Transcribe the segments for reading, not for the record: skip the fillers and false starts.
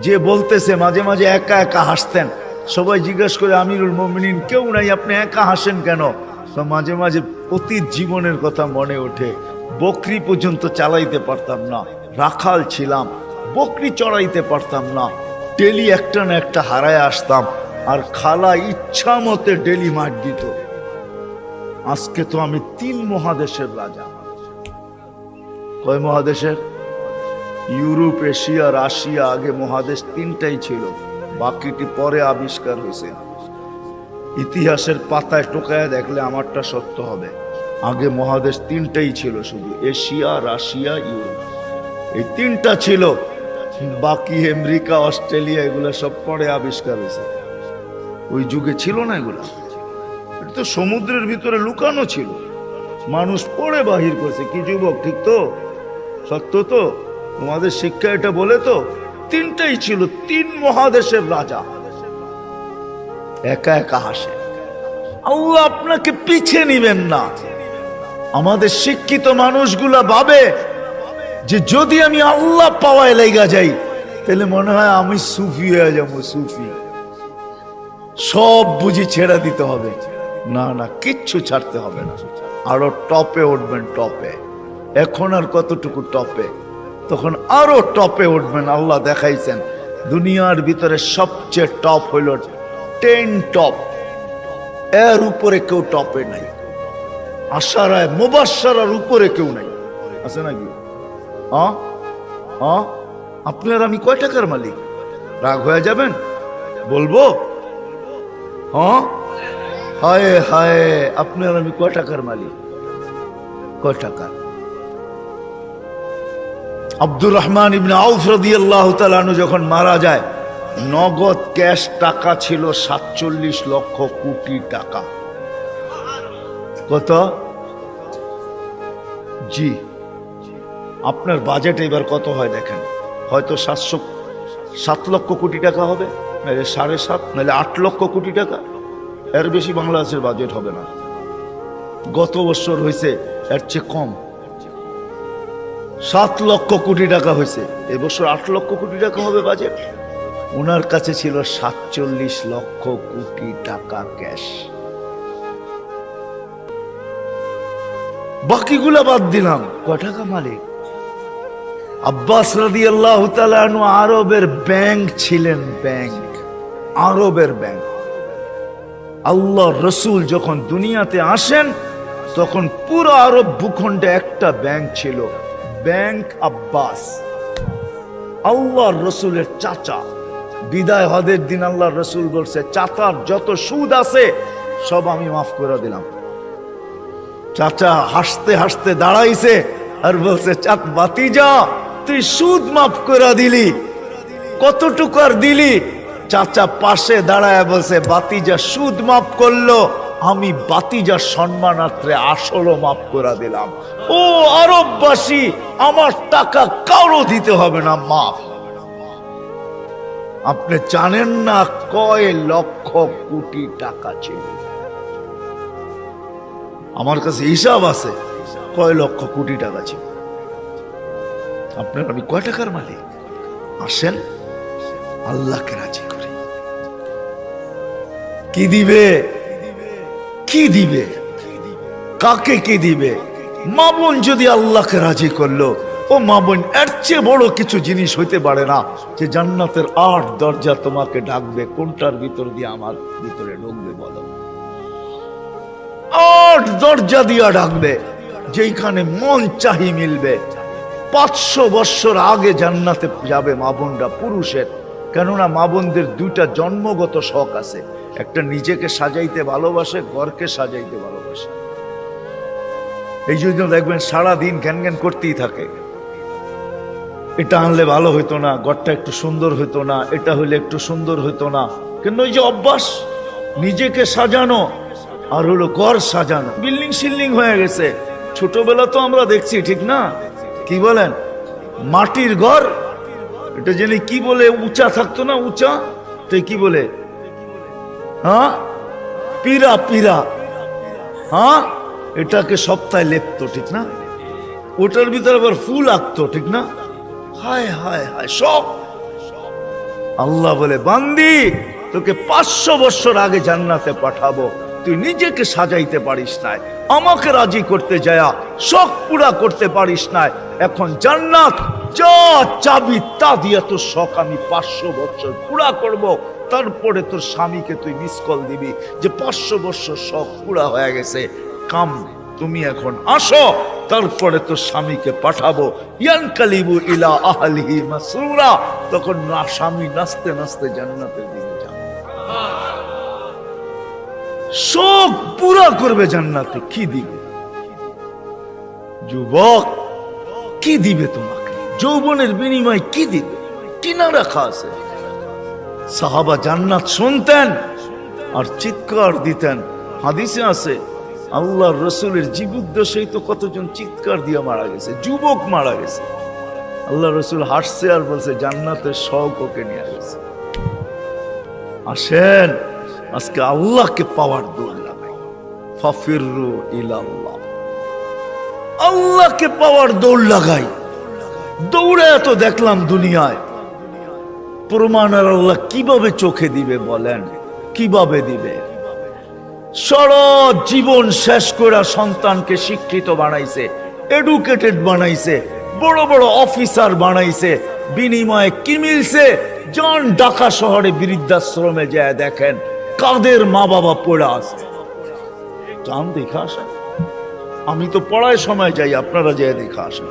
যে বলতেছে মাঝে মাঝে একা একা হাসতেন, সবাই জিজ্ঞেস করে আমিরুল মুমিনিন কেউ নাই, আপনি একা হাসেন কেন? তো মাঝে মাঝে অতীত জীবনের কথা মনে ওঠে। বকরি পর্যন্ত চালাইতে পারতাম না, রাখাল ছিলাম, বকরি চড়াইতে পারতাম না, ডেলি একটা না একটা হারায় আসতাম, আর খালা ইচ্ছা মতে ডেলি মার দিত। আজকে তো আমি 3 মহাদেশের রাজা। কয় মহাদেশের? Europe, Asia, Russia. আগে মহাদেশ 3টাই ছিল, বাকিটি পরে আবিষ্কার হয়েছে। ইতিহাসের পাতায় টোকায় দেখলে আমারটা সত্য হবে। আগে মহাদেশ 3টাই ছিল, শুধু এশিয়া, রাশিয়া, ইউরোপ, এই 3টা ছিল। বাকি আমেরিকা, অস্ট্রেলিয়া এগুলো সব পরে আবিষ্কার হয়েছে। ওই যুগে ছিল না এগুলা। এটা তো সমুদ্রের ভিতরে লুকানো ছিল, মানুষ পড়ে বাহির করছে। কি যুবক, ঠিক তো? সত্য তো? তোমাদের শিক্ষা এটা বলে তো 3টাই ছিল, 3 মহাদেশের রাজা। একা একা হাসে। আল্লাহ আপনাকে পিছিয়ে নিবেন না। আমাদের শিক্ষিত মানুষগুলা ভাবে যে যদি আমি আল্লাহ পাওয়ায় লেগা যাই তাহলে মনে হয় আমি সুফি হয়ে যাবো। সুফি সব বুঝি ছেড়ে দিতে হবে। না না, কিচ্ছু ছাড়তে হবে না, আরো টপে উঠবেন। টপে এখন আর কতটুকু টপে, তখন আরো টপে উঠবেন। আল্লাহ দেখাইছেন দুনিয়ার ভিতরে সবচেয়ে টপ হইল 10 টপ, এর উপরে কেউ টপে নাই। আশারায় মুবাশশারার উপরে কেউ নাই, আছে নাকি? আপনার আমি কয় টাকার মালিক? রাগ হয়ে যাবেন? বলবো? হায় হায়, আপনার আমি কয় টাকার মালিক? কয় টাকার? আব্দুর রহমান ইবনে আউফ রাদিয়াল্লাহু তাআলা আনহু যখন মারা যায়, নগদ ক্যাশ টাকা ছিল 47 লক্ষ কোটি টাকা। কত? জি। আপনার বাজেট এবার কত হয় দেখেন, হয়তো 7 লক্ষ কোটি টাকা হবে, নাহলে 7.5, নাহলে 8 লক্ষ কোটি টাকা। এর বেশি বাংলাদেশের বাজেট হবে না। গত বছর হয়েছে এর চেয়ে কম, 7 লক্ষ কোটি টাকা হয়েছে। এবছর 8 লক্ষ কোটি টাকা হবে বাজেট। ওনার কাছে ছিল 47 লক্ষ কোটি টাকা ক্যাশ। বাকিগুলা বাদ দিলাম, কয় টাকা মালিক? আব্বাস রাদিয়াল্লাহু তাআলা আনহু আরবের ব্যাংক ছিলেন, ব্যাংক, আরবের ব্যাংক। আল্লাহর রাসূল যখন দুনিয়াতে আসেন তখন পুরো আরব ভূখণ্ডে একটা ব্যাংক ছিল, ব্যাংক আব্বাস। আল্লাহর রাসূলের চাচা। বিদায় হজের দিন আল্লাহর রাসূল বলছে, চাচার যত সুদ আছে সব আমি মাফ করে দিলাম। চাচা হাসতে হাসতে দাঁড়াইছে আর বলছে, চাঁদ বাতিজা তুই সুদ মাফ করে দিলি, কতটুকু আর দিলি? চাচা পাশে দাঁড়ায় বলছে, বাতিজা সুদ মাফ করলো, আমি বাতিজার সম্মানার্থে আসলও মাফ করে দিলাম। ও আরববাসী, আমার টাকা কারো দিতে হবে না, মাফ। আপনি জানেন না কয় লক্ষ কোটি টাকা ছিল? আমার কাছে হিসাব আছে কয় লক্ষ কোটি টাকা ছিল। আপনার আমি কয় টাকার মালিক? আসেন আল্লাহকে রাজি করি। কি দিবে? কি দিবে? কাকে কি দিবে? মা বোন যদি আল্লাহকে রাজি করলো, ও মা বোন, এর চেয়ে বড় কিছু জিনিস হইতে পারে না যে জান্নাতের 8 দরজা তোমাকে ডাকবে। কোনটার ভিতর দিয়ে আমার ভিতরে ঢুকবে বলো? 8 দরজা দিয়া ডাকবে, যেখানে মন চাহি মিলবে। 500 বছর আগে জান্নাতে যাবে মা বোনরা, পুরুষের। কেননা মা বোনদের 2টা জন্মগত শখ আছে, একটা নিজেকে সাজাইতে ভালোবাসে, ঘরকে সাজাইতে ভালোবাসে। এই জন্য দেখবেন সারাদিন জ্ঞান জ্ঞান করতেই থাকে, এটা আনলে ভালো হইতো না, ঘরটা একটু সুন্দর হইতো না, এটা হইলে একটু সুন্দর হইতো না। কিন্তু ওই যে অভ্যাস নিজেকে সাজানো আর হলো ঘর সাজানো, বিল্ডিং শিল্ডিং হয়ে গেছে। ছোটবেলা তো আমরা দেখছি, ঠিক না? কি বলেন? মাটির ঘর, এটা জেনে কি বলে, উঁচা থাকতো না, উঁচা, তো কি বলে? হ্যাঁ, পিরা, পিরা। হ্যাঁ, এটাকে সপ্তাহে লেপতো, ঠিক না? ওটার ভিতরে আবার ফুল আঁকতো, ঠিক না? হায় হায় হায়, সব আল্লাহ বলে, বান্দি তোকে 500 বছর আগে জান্নাতে পাঠাবো, তুই নিজেকে সাজাইতে পারিস নাই, আমাকে রাজি করতে যায়া শখ পুরা করতে পারিস নাই। এখন জান্নাত যা চাবি তা দিয়ে তোর শখ আমি 500 বছর পুরা করব। তারপরে তোর স্বামীকে তুই মিস কল দিবি যে 500 বছর শখ পুরা হয়ে গেছে, কাম তুমি এখন আসো, তারপরে তোর স্বামীকে পাঠাবো। ইয়ানকালিবু ইলা আহলিহি মাসরুরা, তখন না স্বামী নাচতে নাচতে জান্নাতের দিকে যাবে, শখ পুরা করবে জান্নাতে। কি দিবে যুবক, কি দিবে তোমাকে? যৌবনের বিনিময় কি দিবে? কিনা রাখা আছে? সাহাবা জান্নাত শুনতেন আর চিৎকার দিতেন। হাদিসে আছে আল্লাহর রসুলের জীবদ্দশায় তো কতজন চিৎকার দিয়ে মারা গেছে, যুবক মারা গেছে। আল্লাহ রসুল হাসছে আর বলছে জান্নাতের শখ ওকে নিয়ে গেছে। আসেন আজকে আল্লাহকে পাওয়ার দৌড় লাগাই, ফাফিরু ইলাল্লাহ, আল্লাহকে পাওয়ার দৌড় লাগাই। দৌড়ে এত দেখলাম দুনিয়ায়, প্রমাণ আর আল্লাহ কিভাবে চোখে দিবে বলেন? কিভাবে দিবে? সারা জীবন শেষ করে সন্তানকে শিক্ষিত বানাইছে, এডুকেটেড বানাইছে, বড় বড় অফিসার বানাইছে, বিনিময়ে কি মিলছে? জন ঢাকা শহরে বৃদ্ধাশ্রমে যায় দেখেন কাদের মা বাবা পড়ে আছে, যান দেখে আসেন। আমি তো পড়ায় সময় যাই, আপনারা যায় দেখে আসেন।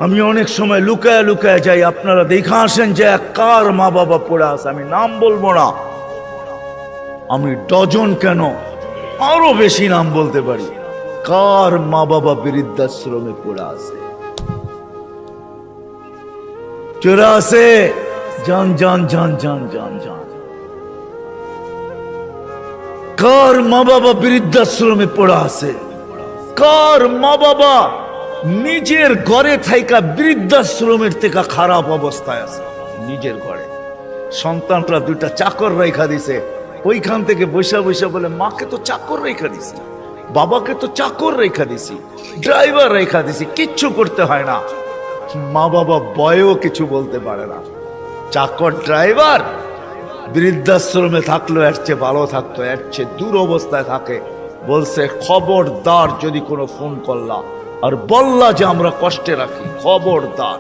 আমি অনেক সময় লুকায় লুকায় যাই, আপনারা দেখে আসেন যে কার মা বাবা পড়ে আছে। আমি নাম বলবো না, আমি ডজন কেন আরো বেশি নাম বলতে পারি, কার মা বাবা বৃদ্ধাশ্রমে পড়ে আছে, চোরা আছে। জান জান জান জান জান জান, কার মা বাবা বৃদ্ধাশ্রমে পড়ে আছে, কার মা বাবা নিজের ঘরে থাইকা বৃদ্ধাশ্রমের থেকে খারাপ অবস্থায় আছে। নিজের ঘরে সন্তানরা দুইটা চাকর রেখা দিছে, ওইখান থেকে বৈশা বৈশা বলে মাকে তো চাকর রেখা দিছি, বাবাকে তো চাকর রেখা দিছি, ড্রাইভার রেখা দিছি, কিচ্ছু করতে হয় না। মা বাবা বয়েও কিছু বলতে পারে না। চাকর ড্রাইভার বৃদ্ধাশ্রমে থাকলো এর চেয়ে ভালো থাকতো, এর চেয়ে দূর অবস্থায় থাকে। বলছে খবরদার যদি কোনো ফোন করলা আর বললা যে আমরা কষ্টে রাখি, খবরদার,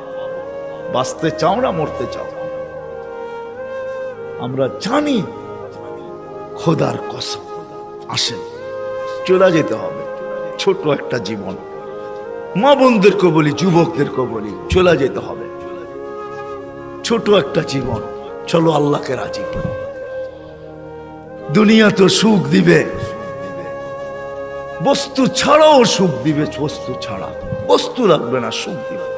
বাঁচতে চাও না মরতে চাও, আমরা জানি খোদার কসম। আসেন চলে যেতে হবে, ছোট একটা জীবন। মা বোনদেরকে বলি, যুবকদেরকে বলি, চলে যেতে হবে, ছোট একটা জীবন। চলো আল্লাহকে রাজি করি। দুনিয়া তো সুখ দিবে, বস্তু ছাড়াও সুখ দিবে, বস্তু ছাড়া বস্তু লাগবে না, সুখ দিবে।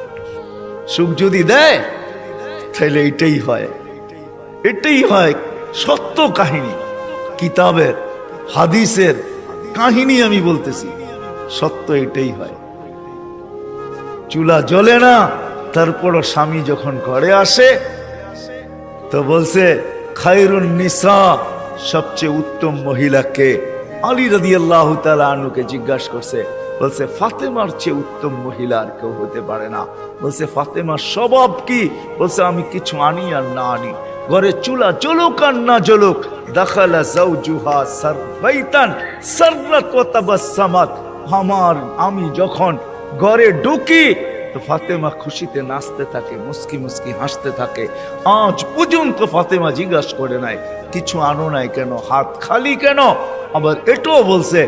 সুখ যদি দেয় তাহলে এটাই হয়, এটাই হয় সত্য কাহিনী, কিতাবের হাদিসের কাহিনী আমি বলতেছি, সত্য এটাই হয়। চুলা জ্বলে না, তারপরও স্বামী যখন ঘরে আসে তো বলছে খায়রুন নিসা, সবচেয়ে উত্তম মহিলাকে? আলী রাদিয়াল্লাহু তাআলা আনহুকে জিজ্ঞাসা করছে, বলছে ফাতেমার চেয়ে উত্তম মহিলা আর কেউ হতে পারে না। বলছে ফাতেমার স্বভাব কি? বলছে আমি কিছু আনি আর না আনি, ঘরে চুলা জ্বলুক আর না জ্বলুক, দাখালা যাওজুহা সারবাইতান সাররাত ওয়া তাবাসসামাত, আমি যখন ঘরে ঢুকি তো ফাতেমা খুশিতে নাচতে থাকে, মুস্কি মুস্কি হাসতে থাকে। আজ পর্যন্ত ফাতেমা জিজ্ঞাসা করে নাই কিছু আনো নাই কেন, হাত খালি কেন। আবার এটাও বলছে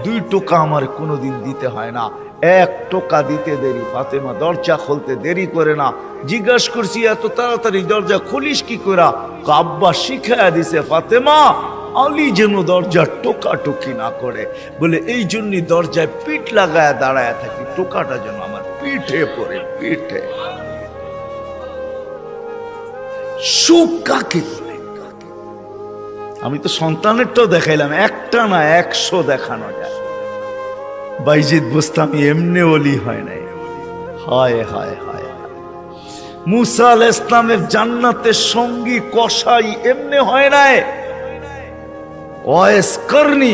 2 টোকা আমার কোনোদিন দিতে হয় না, 1 টোকা দিতে দেরি। ফাতেমা দরজা খুলতে দেরি করে না। জিজ্ঞাসা করছি এত তাড়াতাড়ি দরজা খুলিস কি করে? আব্বা শিখাইয়া দিছে ফাতেমা আলী যেন দরজা টোকাটুকি না করে, বলে এই জন্যই দরজায় পিঠ লাগায় দাঁড়ায় থাকি, টোকাটা যেন আমার পিঠে পড়ে, পিঠে। সুখ কাকে বলে? আমি তো সন্তানেরটাও দেখাইলাম, একটা না 100 দেখানো যায়। বাইজিদ বুস্তামি এমনি ওলি হয় নাই। হায় হায় হায়, মুসা আলাইহিস সালামের জান্নাতের সঙ্গী কসাই এমনি হয় নাই। ওয়াইস করনি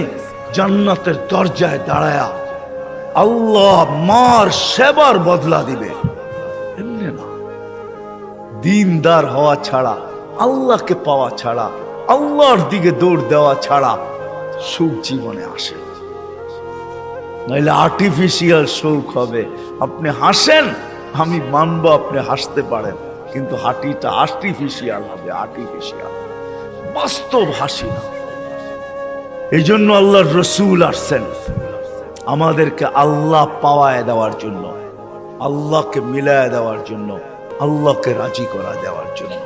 জান্নাতের দরজায় দাঁড়ায়া আল্লাহ মার সেবার বদলা দিবে, এমনি না। দিনদার হওয়া ছাড়া, আল্লাহকে পাওয়া ছাড়া, আল্লাহর দিকে দৌড় দেওয়া ছাড়া সুখ জীবনে আসে না। নইলে আর্টিফিশিয়াল সুখ হবে। আপনি হাসেন, আমি মানবো আপনি হাসতে পারেন, কিন্তু হাঁটিটা আর্টিফিশিয়াল হবে, আর্টিফিশিয়াল, বাস্তব হাসি না। এই জন্য আল্লাহর রসুল আসছেন আমাদেরকে আল্লাহ পাওয়ায় দেওয়ার জন্য, আল্লাহকে মিলায় দেওয়ার জন্য, আল্লাহকে রাজি করা দেওয়ার জন্য।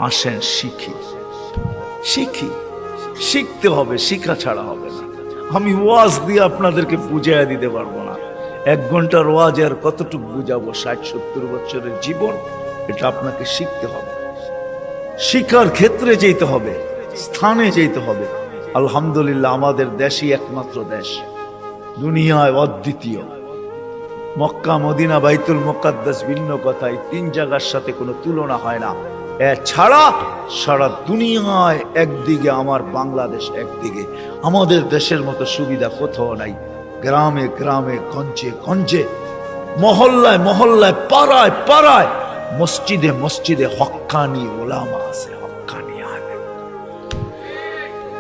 আসেন শিখি, শিখি, শিখতে হবে, শিখা ছাড়া হবে না। আমি ওয়াজ দিয়ে আপনাদেরকে বুঝাইয়া দিতে পারবো না। 1 ঘন্টার ওয়াজ আর কতটুকু বুঝাবো? 60-70 বছরের জীবন, এটা আপনাকে শিখতে হবে, শিখার ক্ষেত্রে যেতে হবে, স্থানে যেতে হবে। আলহামদুলিল্লাহ, আমাদের দেশই একমাত্র দেশ, দুনিয়ায় অদ্বিতীয়। মক্কা, মদিনা, বাইতুল মুকাদ্দাস ভিন্ন কথা, এই 3 জায়গার সাথে কোনো তুলনা হয় না। এছাড়া সারা দুনিয়ায় একদিকে আমার বাংলাদেশ, একদিকে আমাদের দেশের মতো সুবিধা কোথাও নাই। গ্রামে গ্রামে, গঞ্জে গঞ্জে, মহল্লায় মহল্লায়, পাড়ায় পাড়ায়, মসজিদে মসজিদে হক্কানি ওলামা আছে, হক্কানি আলেম,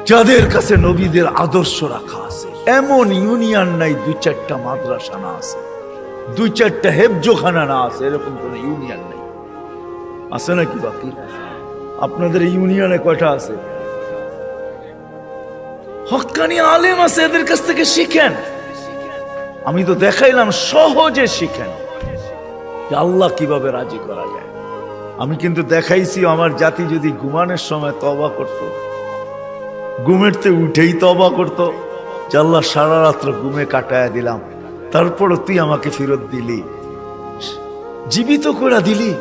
যাদের কাছে নবীদের আদর্শ রাখা আছে। এমন ইউনিয়ন নাই 2-4টা মাদ্রাসা না আছে, 2-4টা হেফজোখানা না আছে, এরকম কোন ইউনিয়ন নেই। আছে নাকি? বাকি আপনাদের ইউনিয়নে কয়টা আছে? হক্কানি আলেম আছে, এদের কাছ থেকে শিখেন। আমি তো দেখাইলাম, সহজে শিখেন যে আল্লাহ কিভাবে রাজি করা যায়। আমি কিন্তু দেখাইছি আমার জাতি যদি ঘুমানোর সময় তওবা করত, ঘুমেরতে উঠেই তওবা করত, যে আল্লাহ সারা রাত্র ঘুমে কাটায়া দিলাম, তারপরও তুই আমাকে ফেরত দিলি, জীবিত করে দিলি।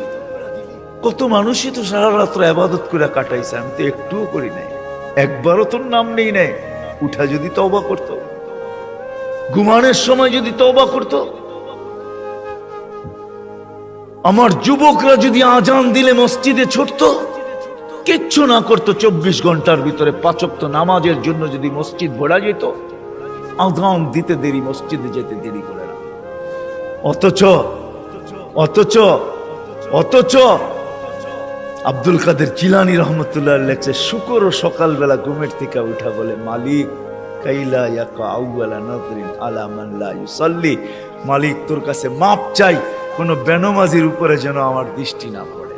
কত মানুষই তো সারা রাত্র ইবাদত করে কাটাইছে, আমি তো একটুও করি নাই, একবারও তোর নাম নেই নাই। উঠা যদি তওবা করত, ঘুমানোর সময় যদি তওবা করত, আমার যুবকরা যদি আজান দিলে মসজিদে ছুটতো, কিচ্ছু না করতো, 24 ঘন্টার ভিতরে 5 ওয়াক্ত নামাজের জন্য যদি মসজিদ ভরা যেত, আজান দিতে দেরি, মসজিদে যেতে দেরি করে না। অথচ অথচ অথচ আব্দুল কাদের জিলানী রহমতুল্লাহ লেখছে, শুকর সকালবেলা ঘুমের থেকে উঠা বলে, মালিক কাইলা ইয়াকা আউয়ালা নাযরিন আলা মান লা ইউসাল্লি, মালিক তোর কাছে মাপ চাই, কোন বেনমাজির উপরে যেন আমার দৃষ্টি না পড়ে।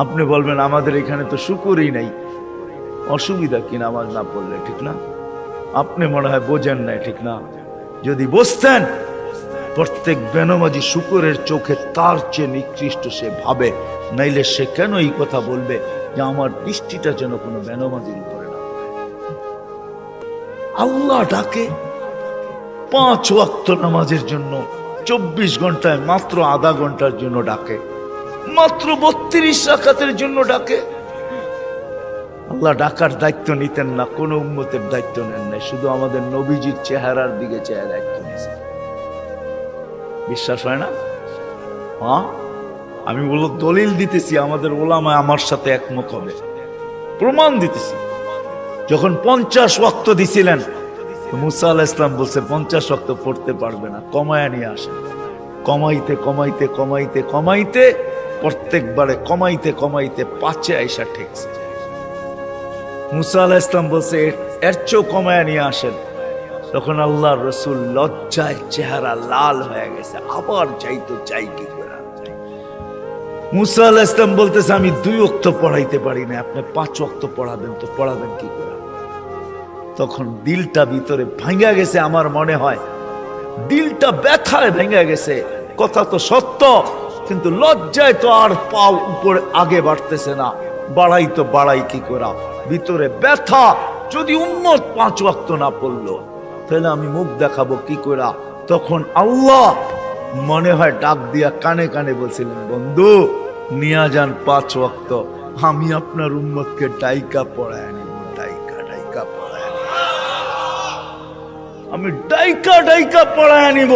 আপনি বলবেন আমাদের এখানে তো শুকরই নাই, অসুবিধা কি নামাজ না পড়লে? ঠিক না? আপনি মনে হয় বোঝেন নাই, ঠিক না? যদি বুঝতেন, প্রত্যেক বেনমাজি শুকরের চোখে তার চেয়ে নিকৃষ্ট সে ভাবে, নাইলে সে কেন এই কথা বলবে যে আমার দৃষ্টিটা যেন কোনো বেনমাজির উপরে না পড়ে। আল্লাহ ডাকে 5 ওয়াক্ত নামাজের জন্য, 24 ঘন্টায় মাত্র আধা ঘন্টার জন্য ডাকে, মাত্র 32 রাকাতের জন্য ডাকে। আল্লাহ ডাকার দায়িত্ব নিতেন না, কোন উম্মতের দায়িত্ব নেন নাই, শুধু আমাদের নবীজির চেহারার দিকে চেয়ে দায়িত্ব নিয়েছেন। বিশ্বাস হয় না? হ্যাঁ, আমি বলবো দলিল দিতেছি, আমাদের ওলামা আমার সাথে একমত হবে, প্রমাণ দিতেছি। যখন 50 ওয়াক্ত দিছিলেন, মুসা আলাইহিস সালাম বলছে 50 ওয়াক্ত পড়তে পারবে না, কমায়া নিয়ে আসেন। কমাইতে কমাইতে কমাইতে কমাইতে প্রত্যেকবারে কমাইতে কমাইতে 5-এ আইসা ঠেকছে। মুসা আলাইহিস সালাম বলছে এর চেয়েও কমায়া নিয়ে আসেন। তখন আল্লাহর রাসূল লজ্জায় চেহারা লাল হয়ে গেছে, আবার যাইতো, চাই কি করে। মুসা আলাইহিস সালাম বলতেছে আমি 2 ওয়াক্ত পড়াইতে পারি না, আপনি 5 ওয়াক্ত পড়াবেন, তো পড়াবেন কি করে? তখন দিলটা ভিতরে ভাঙা গেছে, আমার মনে হয় দিলটা ব্যথায় ভেঙে গেছে। কথা তো সত্য, কিন্তু লজ্জায় তো আর পাও উপরে আগে বাড়তেছে না, বাড়াই তো বাড়াই কি করা, ভিতরে ব্যথা। যদি উম্মত 5 ওয়াক্ত না পড়লো, তাহলে আমি মুখ দেখাবো কি করা? তখন আল্লাহ মনে হয় ডাক দিয়া কানে কানে বলছিলেন, বন্ধু নিয়া যান 5 ওয়াক্ত, আমি আপনার উম্মতকে ডাইকা পড়ায় আনিব, ডাইকা ডাইকা পড়ায় আনিব, আমি ডাইকা ডাইকা পড়ায় আনিব।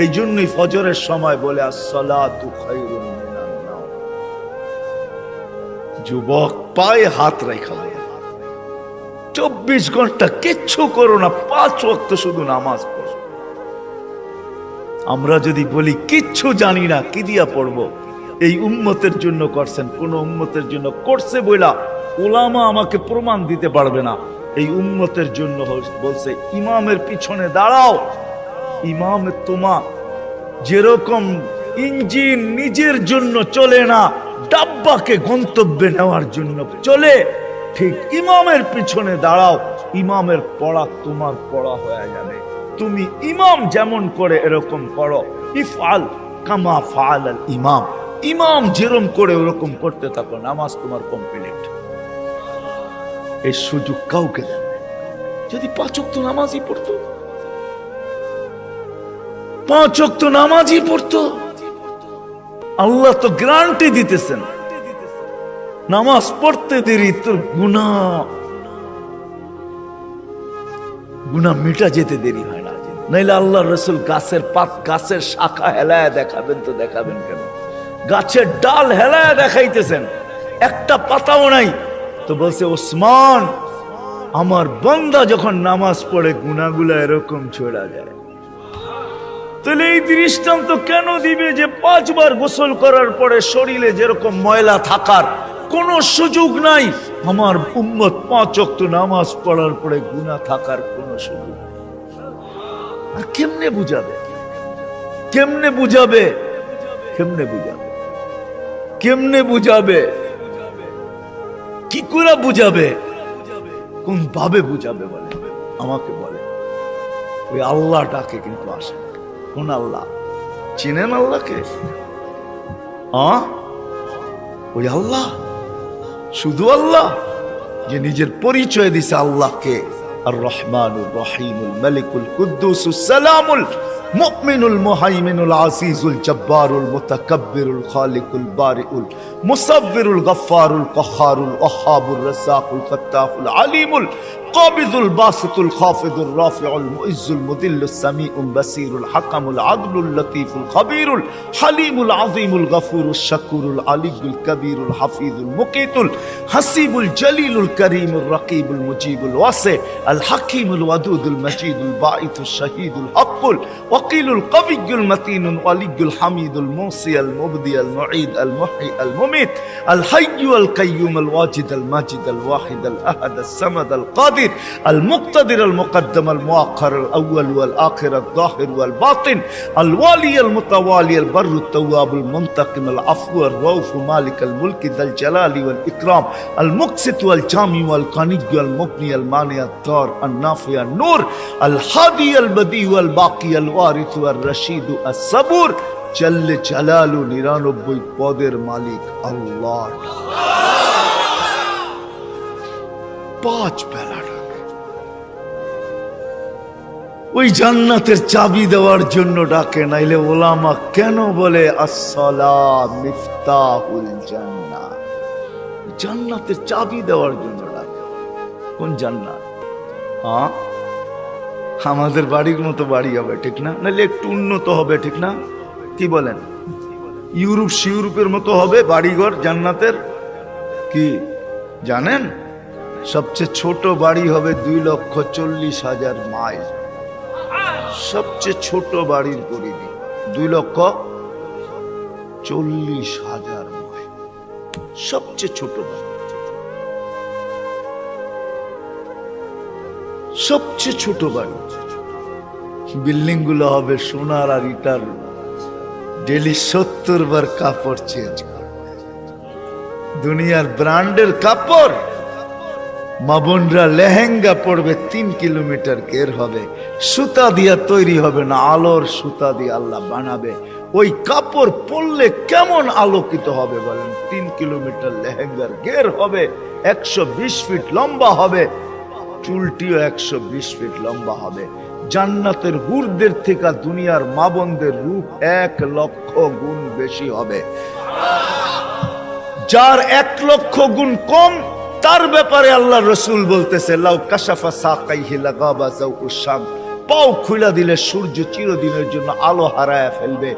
এই জন্যই ফজরের সময় বলে আসসালাতু খায়রুম মিনান নাওম। যুবক পায়ে হাত রাখা বলে 24 ঘন্টা কিচ্ছু করো না, 5 ওয়াক্ত শুধু নামাজ পড়ো। আমরা যদি বলি কিচ্ছু জানি না, কি দিয়া পড়বো? এই উম্মতের জন্য করছেন, কোন উম্মতের জন্য করছে বইলা উলামা আমাকে প্রমাণ দিতে পারবে না। এই উম্মতের জন্য বলছে ইমামের পিছনে দাঁড়াও। ইমামে তোমা যেরকম ইঞ্জিন নিজের জন্য চলে না, ডাব্বাকে গন্তব্যে নেওয়ার জন্য চলে, ঠিক ইমামের পিছনে দাঁড়াও। ইমামের পড়া তোমার পড়া হয়ে যাবে। তুমি ইমাম যেমন করে এরকম করো। ইফআল কামা ফাআল আল ইমাম, ইমাম যেরকম করে ওরকম করতে থাকো, নামাজ তোমার কমপ্লিট। এই সুযোগ কাউকে দেন। যদি 5 ওয়াক্ত নামাজই পড়তো, 5 ওয়াক্ত নামাজই পড়তো, আল্লাহ তো গ্যারান্টি দিতেছেন নামাজ পড়তে দেরি তোর গুনাহ মিটা যেতে দেরি হয় না। নাইলে আল্লাহ রসুল গাছের পাত, গাছের শাখা হেলায় দেখাবেন তো দেখাবেন কেন? গাছের ডাল হেলায় দেখাইতেছেন, একটা পাতাও নাই। তো বলছে ওসমান, আমার বান্দা যখন নামাজ পড়ে গুনাহগুলা এরকম ছড়া যায়। তাহলে এই দৃষ্টান্ত কেন দিবে যে 5 বার গোসল করার পরে শরীরে যেরকম ময়লা থাকার কোনো সুযোগ নাই, আমার উম্মত 5 ওয়াক্ত নামাজ পড়ার পরে গুনাহ থাকার কোনো সুযোগ নেই। আর কেমনে বুঝাবে? কেমনে বুঝাবে? কেমনে বুঝাবে? কেমনে বুঝাবে? কি করে বুঝাবে? কোন ভাবে বুঝাবে বলে? আমাকে বলে। ওই আল্লাহটাকে কিন্তু আসে। কোন আল্লাহ? চিনেন আল্লাহকে? ওই আল্লাহ, শুধু আল্লাহ যে নিজের পরিচয় দিছে আল্লাহকে আর রহমানুর রহিমুল মালিকুল কুদ্দুসুস সালামুল মুমিনুল মুহাইমিনুল আজিজুল জব্বারুল মুতাকাব্বিরুল খালিকুল বারিউল মুসাব্বিরুল গফফারুল কহারুল ওয়াহাবুর রাজ্জাকুল ফাত্তাহুল আলিমুল কাবিদুল বাসিতুল খাফিদুর রাফিউল মুইজ্জুল মুদিল্লুস সামিউল বাসিরুল হাকামুল আদলুল লতীফুল খবীরুল হালিমুল আযীমুল গফুরুশ শাকুরুল আলিয়ুল কবীরুল হাফিজুল মুকিতুল হাসিবুল জলিলুল করিমুর রকিবুল মুজিবুল ওয়াসি আল হাকিমুল ওয়াদুদুল মজিদুল বাঈতুশ শাহীদুল হকুল ওয়াকিলুল কবিয়ুল মতিনুল ওয়ালিয়ুল হামিদুল মুসি আল মুবদি আল মুঈদ আল মুহয়ি আল মুমিত আল হাইয়্যু আল কাইয়্যুম আল ওয়াজিদ আল মাজিদ আল ওয়াহিদ আল আহাদ আস সামাদ আল কাদির المقتدر المقدم المؤخر الأول والآخر الظاهر والباطن الوالي المتوالي البر التواب المنتقم العفو الرؤوف مالك الملك ذا الجلال والإكرام المقسط والجامع والقني والمغني المانع الضار النافع النور الهادي البديع والباقي الوارث والرشيد الصبور جل جلاله 99 পদের মালিক আল্লাহ। 5 বেলা ওই জান্নাতের চাবি দেওয়ার জন্য ডাকে। নাইলে ওলামা কেন বলে আসসালাম মিফতাহুল জান্নাহ? জান্নাতের চাবি দেওয়ার জন্য ডাকে। কোন জান্নাত? আমাদের বাড়ির মতো বাড়ি হবে, ঠিক না? নাইলে একটু উন্নত হবে, ঠিক না? কি বলেন? ইউরোপের মতো হবে বাড়িঘর জান্নাতের। কি জানেন? সবচেয়ে ছোট বাড়ি হবে 2,40,000 মাইল। সবচেয়ে ছোট বাড়ির পরিধি 2,40,000 মাইল। সবচেয়ে ছোট বাড়ি, সবচেয়ে ছোট বাড়ি। বিল্ডিং গুলো হবে সোনার আর ইটার। ডেলি 70 বার কাপড় চেঞ্জ করবে। দুনিয়ার ব্র্যান্ডের কাপড়। মা বোনরা লেহেঙ্গা পড়বে 3 কিলোমিটার ঘের হবে, সুতা দিয়া তৈরি হবে না, আলোর সুতা দিয়ে আল্লাহ বানাবে। ওই কাপড় পরলে কেমন আলোকিত হবে বলেন? 3 কিলোমিটার লেহেঙ্গার ঘের হবে, 120 ফিট লম্বা হবে, চুলটিও 120 ফিট লম্বা হবে। জান্নাতের হুরদের থেকে দুনিয়ার মা বোনদের রূপ 1 লক্ষ গুণ বেশি হবে। যার 1 লক্ষ গুণ কম, তার ব্যাপারে আল্লাহ রসুল বলতেছে লাউ কাশাফা সাকাইহি লাগাবা যাউউশ শাম। পাও খুলে দিলে সূর্য চিরদিনের জন্য আলো হারায় ফেলবে।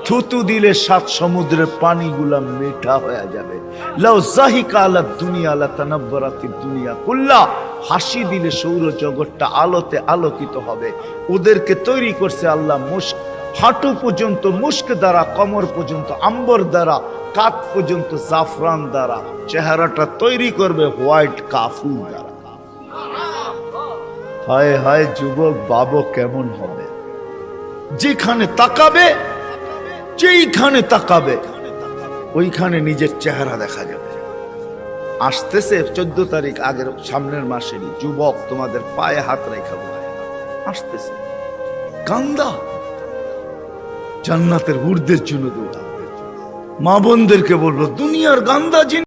থুতু দিলে 7 সমুদ্রের পানিগুলা মিঠা হয়ে যাবে। লাউ জাহিকা আলা দুনিয়া লা তানাব্বারাতিদ দুনিয়া কুল্লা। হাসি দিলে সৌর জগৎটা আলোতে আলোকিত হবে। ওদেরকে তৈরি করছে আল্লাহ মুস্ক, হাঁটু পর্যন্ত মুস্ক দ্বারা, কমর পর্যন্ত আম্বর দ্বারা, কাত পর্যন্ত জাফরান দ্বারা, চেহারাটা তৈরি করবে হোয়াইট কাফুর দ্বারা। হায় হায় যুবক বাবু কেমন হবে, যেখানে তাকাবে, যেইখানে তাকাবে ওইখানে নিজের চেহারা দেখা যাবে। আসতেছে 14 তারিখ, আগের সামনের মাসেরই, যুবক তোমাদের পায়ে হাত রেখা আসতেছে, কান্দা জান্নাতের ঊর্ধ্বের জন্য দৌড়া। মা বোনদেরকে বলবো দুনিয়ার গান্দা জিনিস